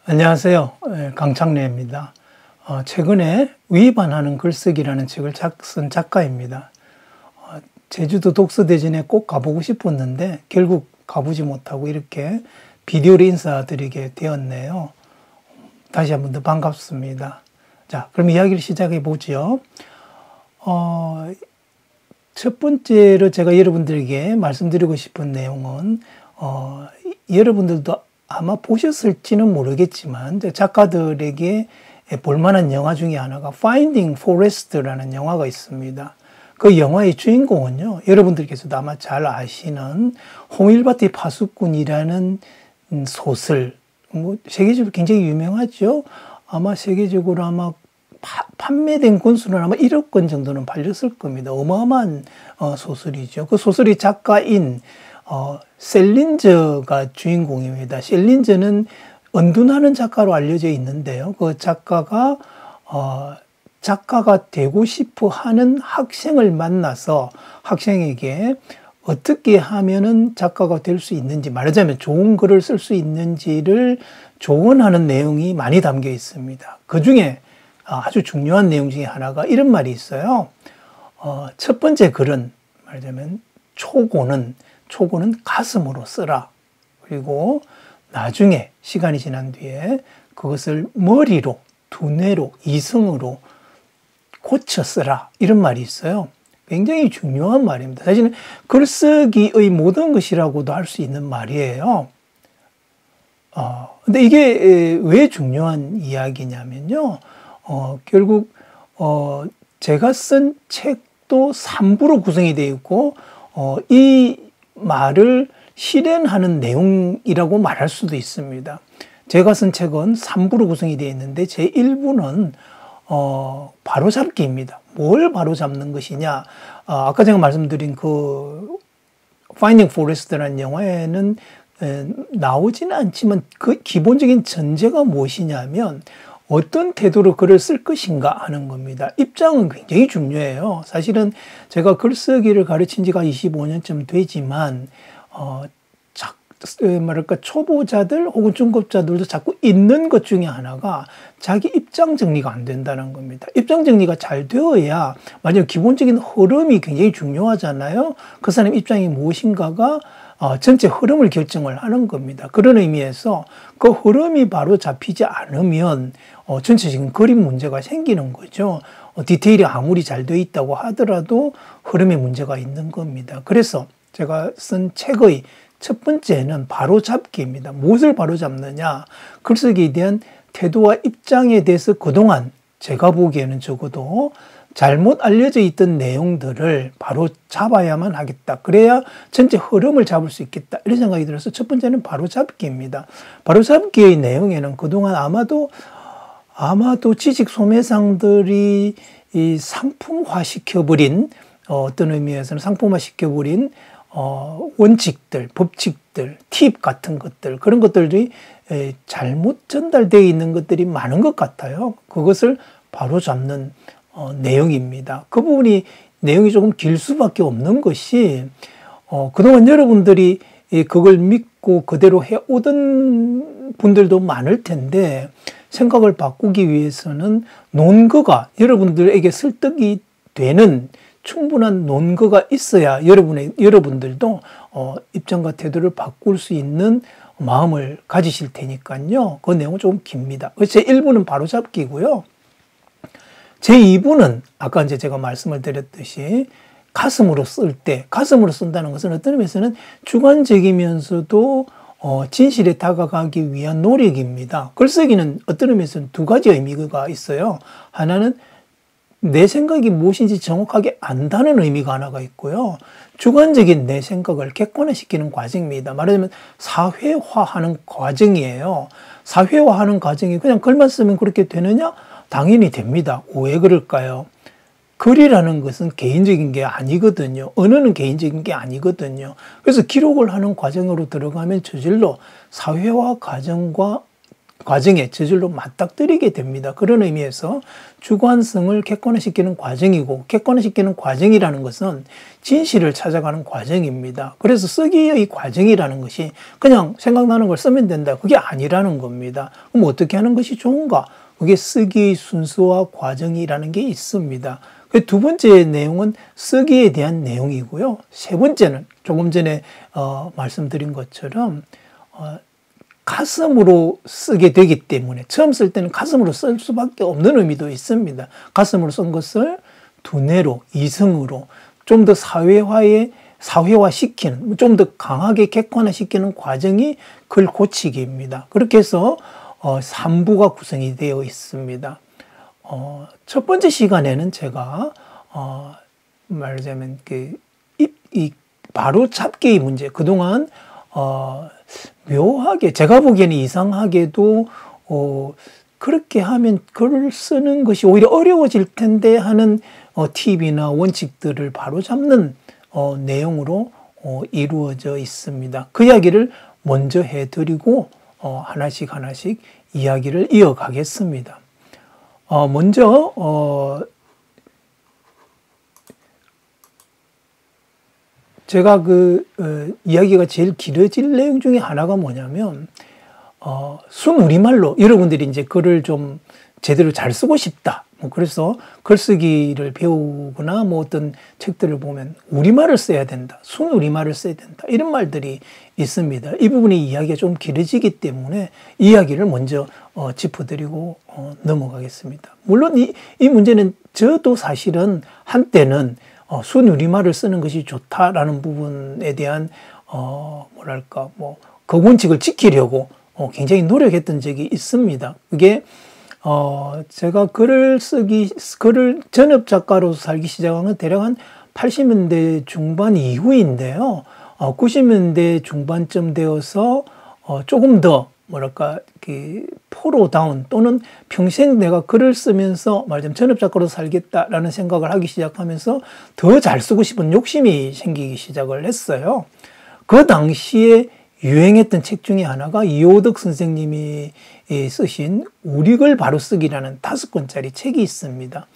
안녕하세요. 강창래입니다. 최근에 위반하는 글쓰기라는 책을 쓴 작가입니다. 제주도 독서대전에 꼭 가보고 싶었는데 결국 가보지 못하고 이렇게 비디오로 인사드리게 되었네요. 다시 한번 더 반갑습니다. 자, 그럼 이야기를 시작해 보죠. 첫 번째로 제가 여러분들에게 말씀드리고 싶은 내용은 여러분들도 아마 보셨을지는 모르겠지만 작가들에게 볼만한 영화 중에 하나가 Finding Forrest라는 영화가 있습니다. 그 영화의 주인공은요, 여러분들께서도 아마 잘 아시는 홍일바티 파수꾼이라는 소설, 세계적으로 굉장히 유명하죠. 아마 세계적으로 판매된 권수는 아마 1억 권 정도는 팔렸을 겁니다. 어마어마한 소설이죠. 그 소설의 작가인 셀린저가 주인공입니다. 셀린저는 언둔하는 작가로 알려져 있는데요. 그 작가가 되고 싶어 하는 학생을 만나서 학생에게 어떻게 하면은 작가가 될 수 있는지, 말하자면 좋은 글을 쓸 수 있는지를 조언하는 내용이 많이 담겨 있습니다. 그 중에 아주 중요한 내용 중에 하나가 이런 말이 있어요. 첫 번째 글은 말하자면 초고는 가슴으로 쓰라. 그리고 나중에 시간이 지난 뒤에 그것을 머리로, 두뇌로, 이성으로 고쳐 쓰라. 이런 말이 있어요. 굉장히 중요한 말입니다. 사실은 글쓰기의 모든 것이라고도 할 수 있는 말이에요. 근데 이게 왜 중요한 이야기냐면요. 결국 제가 쓴 책도 3부로 구성이 되어 있고 이 말을 실현하는 내용이라고 말할 수도 있습니다. 제가 쓴 책은 3부로 구성이 되어 있는데 제 1부는 바로잡기입니다. 뭘 바로잡는 것이냐? 아까 제가 말씀드린 그 Finding Forrest라는 영화에는 나오지는 않지만 그 기본적인 전제가 무엇이냐면 어떤 태도로 글을 쓸 것인가 하는 겁니다. 입장은 굉장히 중요해요. 사실은 제가 글쓰기를 가르친 지가 25년쯤 되지만 초보자들 혹은 중급자들도 자꾸 있는 것 중에 하나가 자기 입장 정리가 안 된다는 겁니다. 입장 정리가 잘 되어야, 만약 기본적인 흐름이 굉장히 중요하잖아요. 그 사람 입장이 무엇인가가 전체 흐름을 결정을 하는 겁니다. 그런 의미에서 그 흐름이 바로 잡히지 않으면 전체적인 그림 문제가 생기는 거죠. 디테일이 아무리 잘 되어 있다고 하더라도 흐름에 문제가 있는 겁니다. 그래서 제가 쓴 책의 첫 번째는 바로잡기입니다. 무엇을 바로잡느냐? 글쓰기에 대한 태도와 입장에 대해서 그동안 제가 보기에는 적어도 잘못 알려져 있던 내용들을 바로 잡아야만 하겠다. 그래야 전체 흐름을 잡을 수 있겠다. 이런 생각이 들어서 첫 번째는 바로잡기입니다. 바로잡기의 내용에는 그동안 아마도 지식 소매상들이 이 상품화 시켜버린, 어떤 의미에서는 상품화 시켜버린 원칙들, 법칙들, 팁 같은 것들, 그런 것들이 잘못 전달되어 있는 것들이 많은 것 같아요. 그것을 바로잡는 내용입니다. 그 부분이 내용이 조금 길 수밖에 없는 것이 그동안 여러분들이 그걸 믿고 그대로 해오던 분들도 많을 텐데 생각을 바꾸기 위해서는 논거가 여러분들에게 설득이 되는 충분한 논거가 있어야 여러분들도 입장과 태도를 바꿀 수 있는 마음을 가지실 테니까요. 그 내용은 조금 깁니다. 제 1부는 바로잡기고요. 제 2부는 아까 이제 제가 말씀을 드렸듯이 가슴으로 쓴다는 것은 어떤 의미에서는 주관적이면서도 진실에 다가가기 위한 노력입니다. 글쓰기는 어떤 의미에서는 두 가지 의미가 있어요. 하나는 내 생각이 무엇인지 정확하게 안다는 의미가 하나가 있고요. 주관적인 내 생각을 객관화시키는 과정입니다. 말하자면 사회화하는 과정이에요. 사회화하는 과정이 그냥 글만 쓰면 그렇게 되느냐? 당연히 됩니다. 왜 그럴까요? 글이라는 것은 개인적인 게 아니거든요. 언어는 개인적인 게 아니거든요. 그래서 기록을 하는 과정으로 들어가면 저절로 사회화 과정과 과정에 저절로 맞닥뜨리게 됩니다. 그런 의미에서 주관성을 객관화시키는 과정이고, 객관화시키는 과정이라는 것은 진실을 찾아가는 과정입니다. 그래서 쓰기의 과정이라는 것이 그냥 생각나는 걸 쓰면 된다, 그게 아니라는 겁니다. 그럼 어떻게 하는 것이 좋은가? 그게 쓰기의 순서와 과정이라는 게 있습니다. 두 번째 내용은 쓰기에 대한 내용이고요. 세 번째는 조금 전에 말씀드린 것처럼 가슴으로 쓰게 되기 때문에 처음 쓸 때는 가슴으로 쓸 수밖에 없는 의미도 있습니다. 가슴으로 쓴 것을 두뇌로, 이성으로 좀 더 사회화시키는, 좀 더 강하게 객관화시키는 과정이 글 고치기입니다. 그렇게 해서 3부가 구성이 되어 있습니다. 첫 번째 시간에는 제가 말하자면 이 바로 잡기의 문제, 그동안 묘하게, 제가 보기에는 이상하게도 그렇게 하면 글을 쓰는 것이 오히려 어려워질 텐데 하는 팁이나 원칙들을 바로 잡는 내용으로 이루어져 있습니다. 그 이야기를 먼저 해드리고 하나씩 이야기를 이어가겠습니다. 먼저 제가 이야기가 제일 길어질 내용 중에 하나가 뭐냐면 순우리말로 여러분들이 이제 글을 좀 제대로 잘 쓰고 싶다, 그래서 글쓰기를 배우거나 어떤 책들을 보면 우리말을 써야 된다, 순우리말을 써야 된다, 이런 말들이 있습니다. 이 부분이 이야기가 좀 길어지기 때문에 이야기를 먼저 짚어드리고 넘어가겠습니다. 물론 이 문제는 저도 사실은 한때는 순우리말을 쓰는 것이 좋다라는 부분에 대한 그 원칙을 지키려고 굉장히 노력했던 적이 있습니다. 그게 제가 글을 전업 작가로서 살기 시작한 건 대략 한 80년대 중반 이후인데요. 90년대 중반쯤 되어서 조금 더 포로다운, 또는 평생 내가 글을 쓰면서 말하자면 전업 작가로 살겠다라는 생각을 하기 시작하면서 더 잘 쓰고 싶은 욕심이 생기기 시작을 했어요. 그 당시에 유행했던 책 중에 하나가 이호덕 선생님이 쓰신 우리글 바로 쓰기라는 5권짜리 책이 있습니다.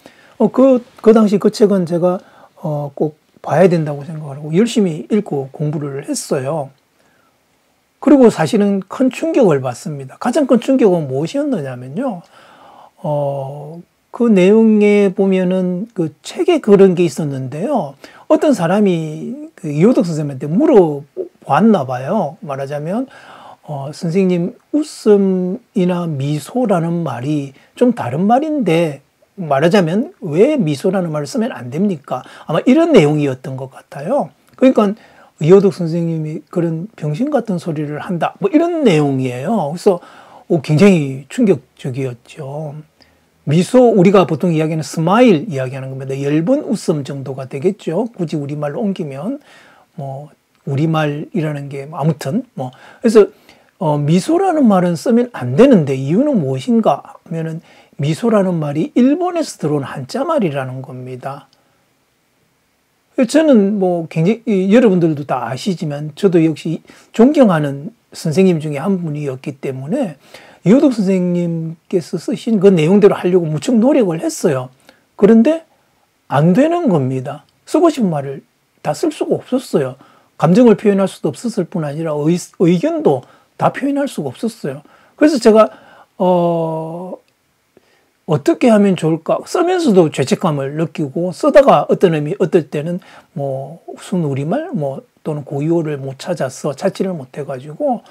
그 당시 그 책은 제가 꼭 봐야 된다고 생각하고 열심히 읽고 공부를 했어요. 그리고 사실은 큰 충격을 받습니다. 가장 큰 충격은 무엇이었느냐면요. 그 내용에 보면은 그 책에 그런 게 있었는데요. 어떤 사람이 이호덕 선생님한테 물어봤나 봐요. 말하자면, 선생님, 웃음이나 미소라는 말이 좀 다른 말인데, 말하자면 왜 미소라는 말을 쓰면 안 됩니까? 아마 이런 내용이었던 것 같아요. 그러니까 이호덕 선생님이 그런 병신 같은 소리를 한다, 이런 내용이에요. 그래서 굉장히 충격적이었죠. 미소, 우리가 보통 이야기하는 스마일 이야기하는 겁니다. 엷은 웃음 정도가 되겠죠. 굳이 우리말로 옮기면 우리말이라는 게 아무튼 그래서 미소라는 말은 쓰면 안 되는데 이유는 무엇인가 하면은 미소라는 말이 일본에서 들어온 한자 말이라는 겁니다. 저는 굉장히 여러분들도 다 아시지만 저도 역시 존경하는 선생님 중에 한 분이었기 때문에 이호덕 선생님께서 쓰신 그 내용대로 하려고 무척 노력을 했어요. 그런데 안 되는 겁니다. 쓰고 싶은 말을 다 쓸 수가 없었어요. 감정을 표현할 수도 없었을 뿐 아니라 의견도 다 표현할 수가 없었어요. 그래서 제가 어떻게 하면 좋을까? 쓰면서도 죄책감을 느끼고, 쓰다가 어떨 때는 순우리말 또는 고유어를 못 찾아서 찾지를 못해가지고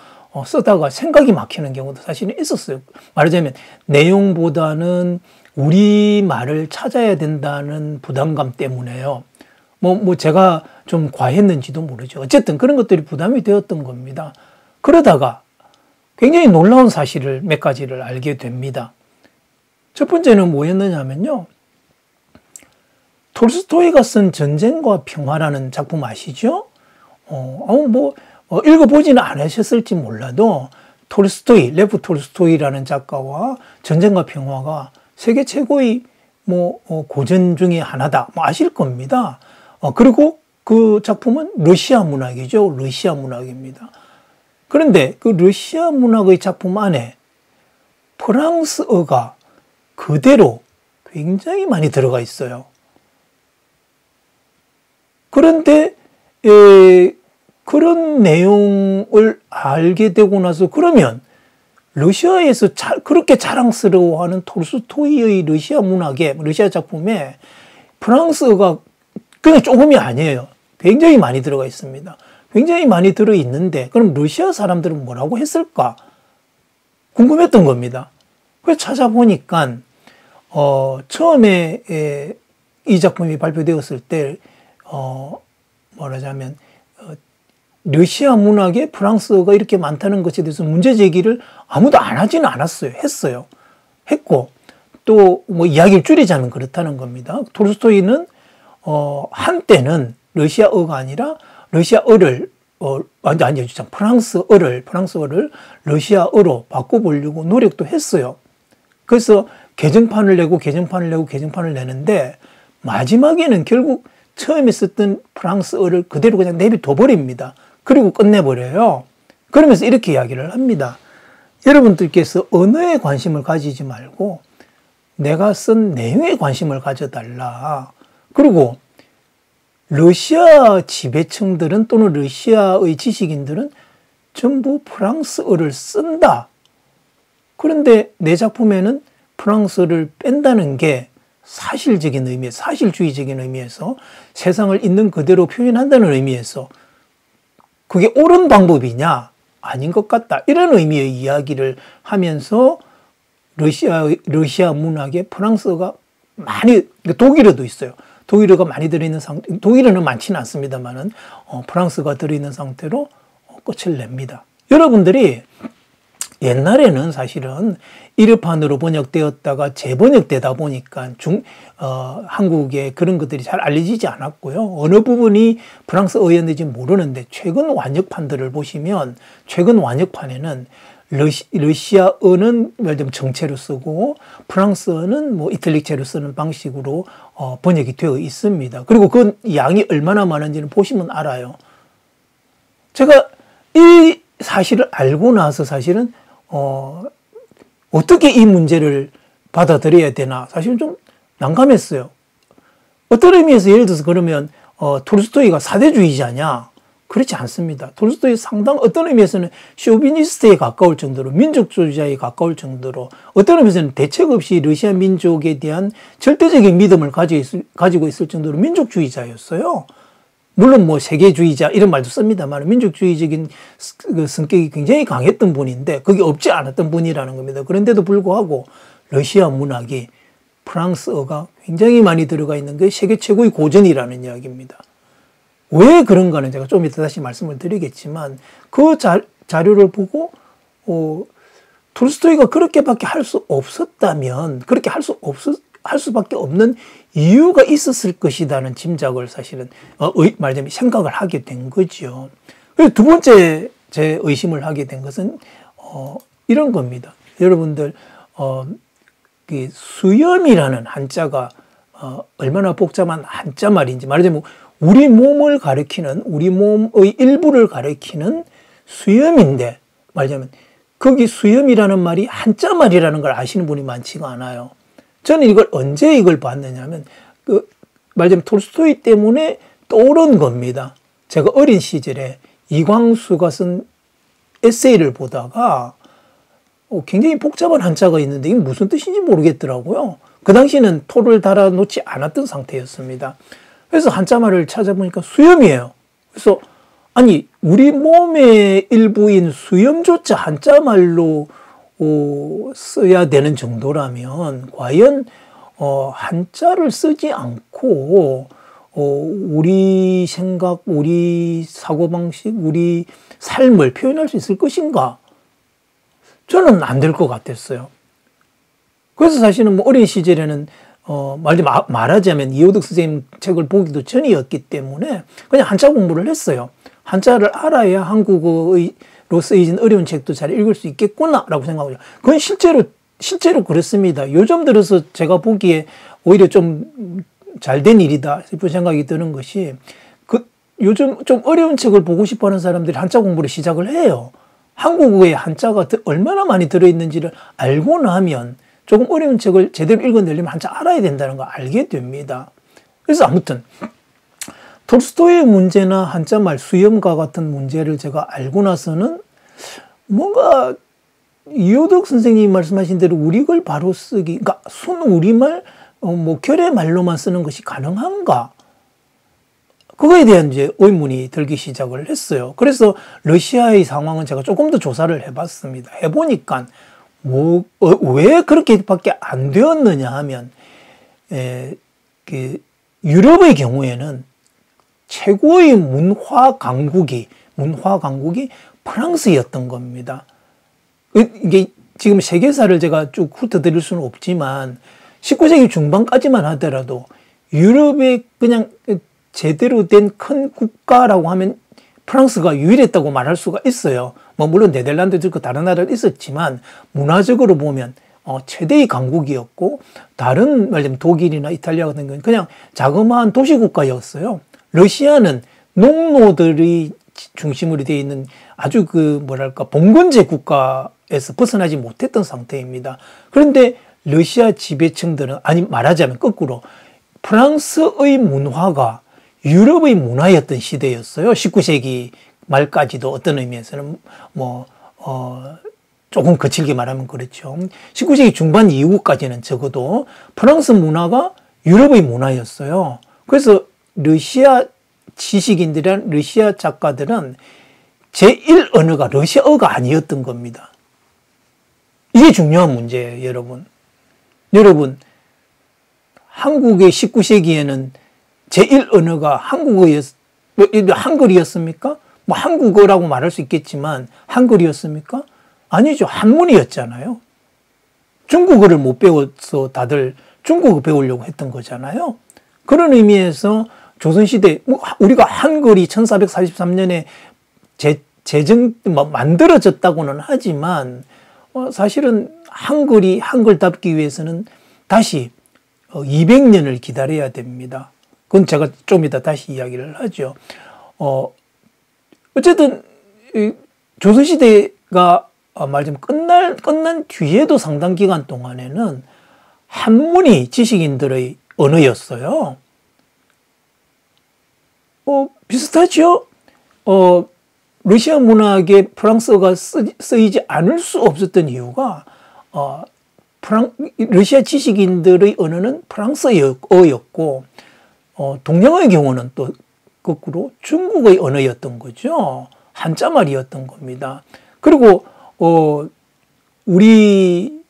쓰다가 생각이 막히는 경우도 사실은 있었어요. 말하자면 내용보다는 우리말을 찾아야 된다는 부담감 때문에요. 제가 좀 과했는지도 모르죠. 어쨌든 그런 것들이 부담이 되었던 겁니다. 그러다가 굉장히 놀라운 사실을 몇 가지를 알게 됩니다. 첫 번째는 뭐였느냐면요. 톨스토이가 쓴 전쟁과 평화라는 작품 아시죠? 읽어보지는 않으셨을지 몰라도 레프 톨스토이라는 작가와 전쟁과 평화가 세계 최고의 고전 중에 하나다. 아실 겁니다. 그리고 그 작품은 러시아 문학이죠. 러시아 문학입니다. 그런데 그 러시아 문학의 작품 안에 프랑스어가 그대로 굉장히 많이 들어가 있어요. 그런데 그런 내용을 알게 되고 나서 그러면 러시아에서 그렇게 자랑스러워하는 톨스토이의 러시아 문학에, 러시아 작품에 프랑스어가 그냥 조금이 아니에요. 굉장히 많이 들어가 있습니다. 굉장히 많이 들어있는데 그럼 러시아 사람들은 뭐라고 했을까? 궁금했던 겁니다. 그래서 찾아보니까 처음에 이 작품이 발표되었을 때 뭐라자면 러시아 문학에 프랑스어가 이렇게 많다는 것에 대해서 문제 제기를 아무도 안 하지는 않았어요. 했어요. 했고 또 뭐 이야기를 줄이자면 그렇다는 겁니다. 톨스토이는 한때는 러시아어가 아니라 러시아어를 프랑스어를 러시아어로 바꿔보려고 노력도 했어요. 그래서 개정판을 내는데 마지막에는 결국 처음에 썼던 프랑스어를 그대로 그냥 내비둬 버립니다. 그리고 끝내버려요. 그러면서 이렇게 이야기를 합니다. 여러분들께서 언어에 관심을 가지지 말고 내가 쓴 내용에 관심을 가져달라. 그리고 러시아 지배층들은 또는 러시아의 지식인들은 전부 프랑스어를 쓴다. 그런데 내 작품에는 프랑스어를 뺀다는 게 사실주의적인 의미에서 세상을 있는 그대로 표현한다는 의미에서 그게 옳은 방법이냐? 아닌 것 같다. 이런 의미의 이야기를 하면서 러시아 문학에 프랑스어가 많이, 독일어도 있어요. 독일어가 많이 들어있는 상태, 독일어는 많지는 않습니다만은 프랑스어가 들어있는 상태로 끝을 냅니다. 여러분들이 옛날에는 사실은 일회판으로 번역되었다가 재번역되다 보니까 한국에 그런 것들이 잘 알려지지 않았고요. 어느 부분이 프랑스어였는지 모르는데 최근 완역판들을 보시면 최근 완역판에는 러시아어는 예를 들면 정체로 쓰고 프랑스어는 뭐 이탈릭체로 쓰는 방식으로 번역이 되어 있습니다. 그리고 그 양이 얼마나 많은지는 보시면 알아요. 제가 이 사실을 알고 나서 사실은 어떻게 이 문제를 받아들여야 되나 사실은 좀 난감했어요. 어떤 의미에서 예를 들어서 그러면 톨스토이가 사대주의자냐? 그렇지 않습니다. 톨스토이 상당 어떤 의미에서는 쇼비니스트에 가까울 정도로 민족주의자에 가까울 정도로 어떤 의미에서는 대책 없이 러시아 민족에 대한 절대적인 믿음을 가지고 있을 정도로 민족주의자였어요. 물론 뭐 세계주의자 이런 말도 씁니다만 민족주의적인 그 성격이 굉장히 강했던 분인데 그게 없지 않았던 분이라는 겁니다. 그런데도 불구하고 러시아 문학이 프랑스어가 굉장히 많이 들어가 있는 게 세계 최고의 고전이라는 이야기입니다. 왜 그런가는 제가 좀 이따 다시 말씀을 드리겠지만 그 자료를 보고 톨스토이가 그렇게밖에 할 수 없었다면 그렇게 할 수밖에 없는 이유가 있었을 것이라는 짐작을 사실은 말하자면 생각을 하게 된 거죠. 그리고 두 번째 제 의심을 하게 된 것은 이런 겁니다. 여러분들 수염이라는 한자가 얼마나 복잡한 한자 말인지 말하자면 우리 몸을 가리키는 우리 몸의 일부를 가리키는 수염인데 말하자면 거기 수염이라는 말이 한자 말이라는 걸 아시는 분이 많지가 않아요. 저는 이걸 언제 봤느냐면 말하자면 톨스토이 때문에 떠오른 겁니다. 제가 어린 시절에 이광수가 쓴 에세이를 보다가 굉장히 복잡한 한자가 있는데 이게 무슨 뜻인지 모르겠더라고요. 그 당시에는 토를 달아놓지 않았던 상태였습니다. 그래서 한자말을 찾아보니까 수염이에요. 그래서 아니 우리 몸의 일부인 수염조차 한자말로 써야 되는 정도라면 과연 한자를 쓰지 않고 우리 생각, 우리 사고방식, 우리 삶을 표현할 수 있을 것인가? 저는 안 될 것 같았어요. 그래서 사실은 뭐 어린 시절에는 말하자면 이호덕 선생님 책을 보기도 전이었기 때문에 그냥 한자 공부를 했어요. 한자를 알아야 한국어로 쓰여진 어려운 책도 잘 읽을 수 있겠구나라고 생각하죠. 그건 실제로 그렇습니다. 요즘 들어서 제가 보기에 오히려 좀 잘된 일이다 싶은 생각이 드는 것이 요즘 좀 어려운 책을 보고 싶어 하는 사람들이 한자 공부를 시작을 해요. 한국어의 한자가 얼마나 많이 들어있는지를 알고 나면 조금 어려운 책을 제대로 읽어내려면 한자 알아야 된다는 거 알게 됩니다. 그래서 아무튼 톨스토이의 문제나 한자말 수염과 같은 문제를 제가 알고 나서는 뭔가 이호덕 선생님이 말씀하신 대로 우리글 바로 쓰기, 그러니까 순우리말, 결의 말로만 쓰는 것이 가능한가? 그거에 대한 이제 의문이 들기 시작을 했어요. 그래서 러시아의 상황은 제가 조금 더 조사를 해봤습니다. 해보니까 왜 그렇게밖에 안 되었느냐 하면, 유럽의 경우에는 최고의 문화 강국이 프랑스였던 겁니다. 이게 지금 세계사를 제가 쭉 훑어드릴 수는 없지만 19세기 중반까지만 하더라도 유럽의 그냥 제대로 된 큰 국가라고 하면 프랑스가 유일했다고 말할 수가 있어요. 물론 네덜란드도 있고 다른 나라도 있었지만 문화적으로 보면 최대의 강국이었고, 다른 말하자면 독일이나 이탈리아 같은 경우는 그냥 자그마한 도시국가였어요. 러시아는 농노들이 중심으로 되어 있는 아주 봉건제 국가에서 벗어나지 못했던 상태입니다. 그런데 러시아 지배층들은, 아니 말하자면 거꾸로 프랑스의 문화가 유럽의 문화였던 시대였어요. 19세기 말까지도 어떤 의미에서는 조금 거칠게 말하면 그렇죠. 19세기 중반 이후까지는 적어도 프랑스 문화가 유럽의 문화였어요. 그래서 러시아 지식인들이란 러시아 작가들은 제1 언어가 러시아어가 아니었던 겁니다. 이게 중요한 문제예요, 여러분. 여러분, 한국의 19세기에는 제1 언어가 한글이었습니까? 한국어라고 말할 수 있겠지만 한글이었습니까? 아니죠. 한문이었잖아요. 중국어를 못 배워서 다들 중국어 배우려고 했던 거잖아요. 그런 의미에서 조선시대, 우리가 한글이 1443년에 만들어졌다고는 하지만, 사실은 한글이 한글답기 위해서는 다시 200년을 기다려야 됩니다. 그건 제가 좀 이따 다시 이야기를 하죠. 어쨌든, 조선시대가 말하자면 끝난 뒤에도 상당 기간 동안에는 한문이 지식인들의 언어였어요. 비슷하죠? 러시아 문학에 프랑스어가 쓰이지 않을 수 없었던 이유가, 러시아 지식인들의 언어는 프랑스어였고, 동양의 경우는 또 거꾸로 중국의 언어였던 거죠. 한자말이었던 겁니다. 그리고, 우리,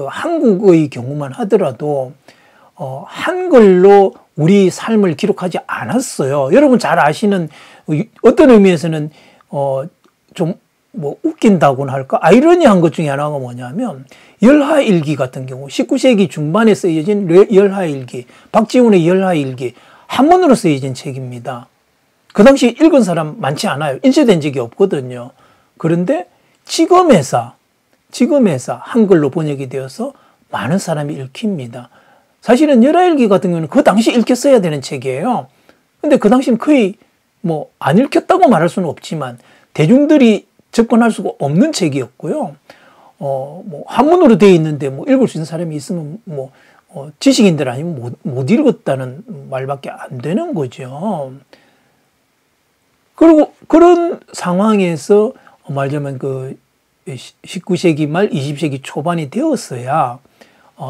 한국의 경우만 하더라도, 한글로 우리 삶을 기록하지 않았어요. 여러분 잘 아시는, 어떤 의미에서는 좀 웃긴다고나 할까? 아이러니한 것 중에 하나가 뭐냐면 열하일기 같은 경우 19세기 중반에 쓰여진 열하일기, 박지훈의 열하일기, 한문으로 쓰여진 책입니다. 그 당시 읽은 사람 많지 않아요. 인쇄된 적이 없거든요. 그런데 지금에서 한글로 번역이 되어서 많은 사람이 읽힙니다. 사실은 열하일기 같은 경우는 그 당시 읽혔어야 되는 책이에요. 근데 그 당시는 거의 안 읽혔다고 말할 수는 없지만 대중들이 접근할 수가 없는 책이었고요. 한문으로 되어 있는데 읽을 수 있는 사람이 있으면 지식인들 아니면 못 읽었다는 말밖에 안 되는 거죠. 그리고 그런 상황에서 말하자면 19세기 말 20세기 초반이 되었어야,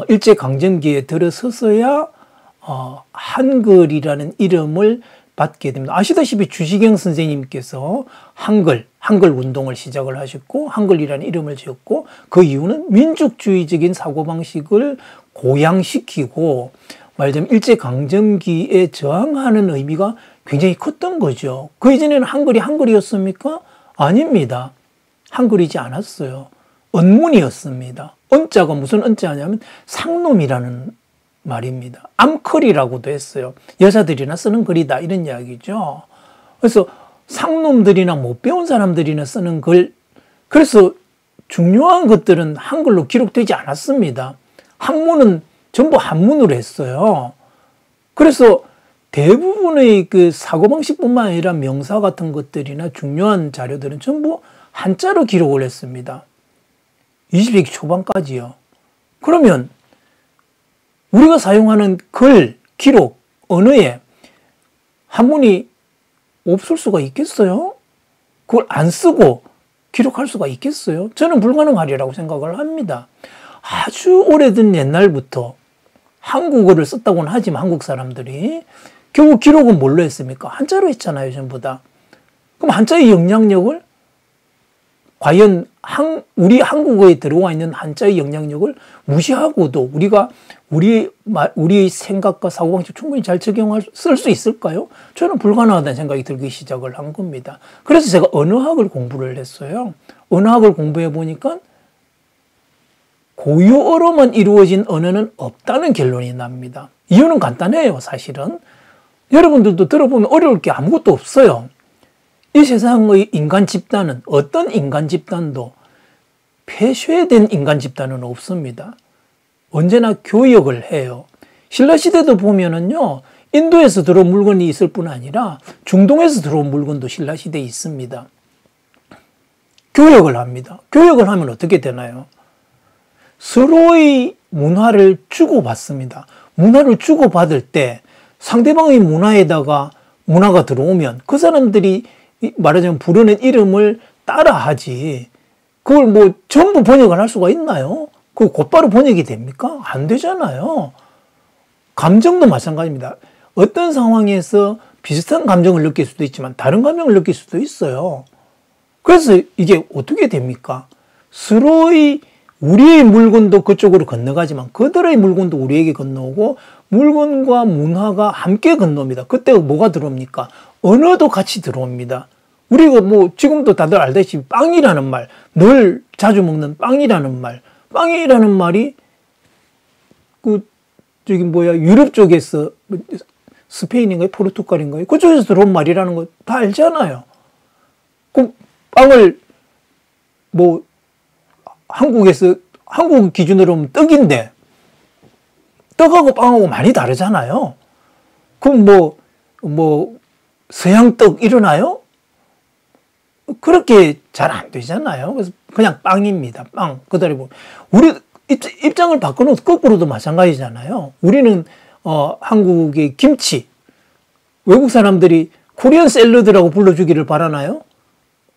일제강점기에 들어서서야 한글이라는 이름을 받게 됩니다. 아시다시피 주시경 선생님께서 한글 운동을 시작을 하셨고 한글이라는 이름을 지었고, 그 이유는 민족주의적인 사고방식을 고양시키고 말하자면 일제강점기에 저항하는 의미가 굉장히 컸던 거죠. 그 이전에는 한글이 한글이었습니까? 아닙니다. 한글이지 않았어요. 언문이었습니다. 언자가 무슨 언자냐면 상놈이라는 말입니다. 암컬이라고도 했어요. 여자들이나 쓰는 글이다 이런 이야기죠. 그래서 상놈들이나 못 배운 사람들이나 쓰는 글, 그래서 중요한 것들은 한글로 기록되지 않았습니다. 학문은 전부 한문으로 했어요. 그래서 대부분의 사고방식뿐만 아니라 명사 같은 것들이나 중요한 자료들은 전부 한자로 기록을 했습니다. 20세기 초반까지요. 그러면 우리가 사용하는 글, 기록, 언어에 한문이 없을 수가 있겠어요? 그걸 안 쓰고 기록할 수가 있겠어요? 저는 불가능하리라고 생각을 합니다. 아주 오래된 옛날부터 한국어를 썼다고는 하지만 한국 사람들이 결국 기록은 뭘로 했습니까? 한자로 했잖아요, 전부 다. 그럼 한자의 영향력을 과연 우리 한국어에 들어와 있는 한자의 영향력을 무시하고도 우리가 우리의 생각과 사고방식 충분히 잘 쓸 수 있을까요? 저는 불가능하다는 생각이 들기 시작을 한 겁니다. 그래서 제가 언어학을 공부를 했어요. 언어학을 공부해 보니까 고유어로만 이루어진 언어는 없다는 결론이 납니다. 이유는 간단해요, 사실은. 여러분들도 들어보면 어려울 게 아무것도 없어요. 이 세상의 인간 집단은 어떤 인간 집단도 폐쇄된 인간 집단은 없습니다. 언제나 교역을 해요. 신라시대도 보면은요, 인도에서 들어온 물건이 있을 뿐 아니라 중동에서 들어온 물건도 신라시대에 있습니다. 교역을 합니다. 교역을 하면 어떻게 되나요? 서로의 문화를 주고받습니다. 문화를 주고받을 때 상대방의 문화에다가 문화가 들어오면 그 사람들이 말하자면 부르는 이름을 따라하지. 그걸 뭐 전부 번역을 할 수가 있나요? 그거 곧바로 번역이 됩니까? 안 되잖아요. 감정도 마찬가지입니다. 어떤 상황에서 비슷한 감정을 느낄 수도 있지만 다른 감정을 느낄 수도 있어요. 그래서 이게 어떻게 됩니까? 서로의 우리의 물건도 그쪽으로 건너가지만 그들의 물건도 우리에게 건너오고 물건과 문화가 함께 건너옵니다. 그때 뭐가 들어옵니까? 언어도 같이 들어옵니다. 우리가 뭐 지금도 다들 알다시피 빵이라는 말, 늘 자주 먹는 빵이라는 말이 유럽 쪽에서 스페인인가요? 포르투갈인가요? 그쪽에서 들어온 말이라는 거 다 알잖아요. 그 빵을 뭐 한국 기준으로 보면 떡인데 떡하고 빵하고 많이 다르잖아요. 그럼 뭐 서양떡 이러나요? 그렇게 잘 안 되잖아요. 그래서 그냥 빵입니다. 빵. 그다음에 뭐 우리 입장을 바꾸는 거꾸로도 마찬가지잖아요. 우리는 한국의 김치, 외국 사람들이 코리안 샐러드라고 불러주기를 바라나요?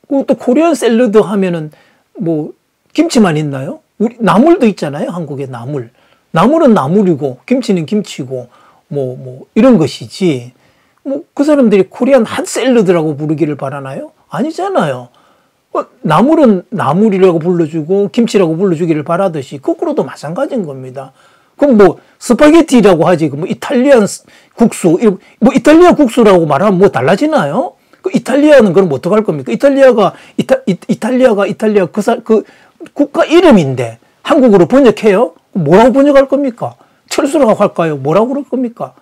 또 코리안 샐러드 하면은 뭐 김치만 있나요? 우리 나물도 있잖아요. 한국에 나물. 나물은 나물이고 김치는 김치고 뭐 이런 것이지. 뭐 그 사람들이 코리안 핫 샐러드라고 부르기를 바라나요? 아니잖아요. 나물은 나물이라고 불러주고 김치라고 불러주기를 바라듯이 거꾸로도 마찬가지인 겁니다. 그럼 뭐 스파게티라고 하지, 뭐 이탈리안 국수, 뭐 이탈리아 국수라고 말하면 뭐 달라지나요? 그 이탈리아는 그럼 어떡할 겁니까? 이탈리아가 그 국가 이름인데 한국어로 번역해요? 뭐라고 번역할 겁니까? 철수라고 할까요? 뭐라고 그럴 겁니까?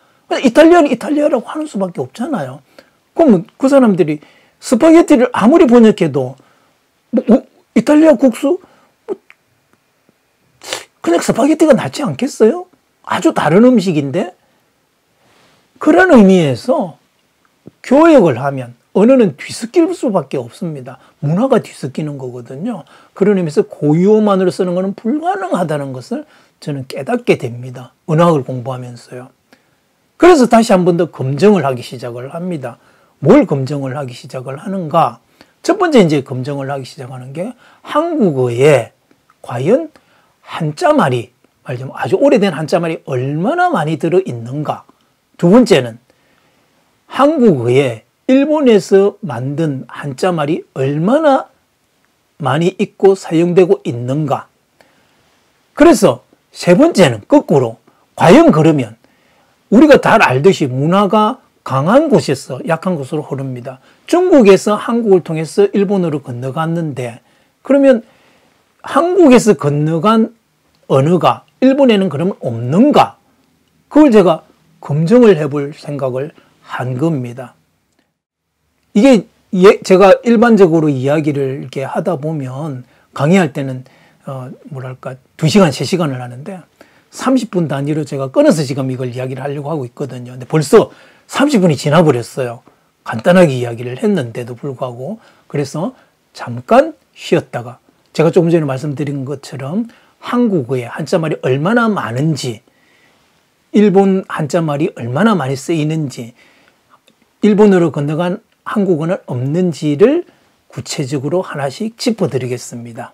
이탈리아는 이탈리아라고 하는 수밖에 없잖아요. 그러면 그 사람들이 스파게티를 아무리 번역해도 이탈리아 국수? 그냥 스파게티가 낫지 않겠어요? 아주 다른 음식인데? 그런 의미에서 교역을 하면 언어는 뒤섞일 수밖에 없습니다. 문화가 뒤섞이는 거거든요. 그런 의미에서 고유어만으로 쓰는 것은 불가능하다는 것을 저는 깨닫게 됩니다. 언어학을 공부하면서요. 그래서 다시 한 번 더 검증을 하기 시작을 합니다. 뭘 검증을 하기 시작을 하는가? 첫 번째 이제 검증을 하기 시작하는 게 한국어에 과연 한자말이, 말하자면 아주 오래된 한자말이 얼마나 많이 들어있는가? 두 번째는 한국어에 일본에서 만든 한자말이 얼마나 많이 있고 사용되고 있는가? 그래서 세 번째는 거꾸로, 과연 그러면 우리가 잘 알듯이 문화가 강한 곳에서 약한 곳으로 흐릅니다. 중국에서 한국을 통해서 일본으로 건너갔는데 그러면 한국에서 건너간 언어가 일본에는 그러면 없는가? 그걸 제가 검증을 해볼 생각을 한 겁니다. 이게 제가 일반적으로 이야기를 이렇게 하다 보면 강의할 때는 2시간, 3시간을 하는데 30분 단위로 제가 끊어서 지금 이걸 이야기를 하려고 하고 있거든요. 근데 벌써 30분이 지나버렸어요. 간단하게 이야기를 했는데도 불구하고. 그래서 잠깐 쉬었다가 제가 조금 전에 말씀드린 것처럼 한국어의 한자말이 얼마나 많은지, 일본 한자말이 얼마나 많이 쓰이는지, 일본어로 건너간 한국어는 없는지를 구체적으로 하나씩 짚어드리겠습니다.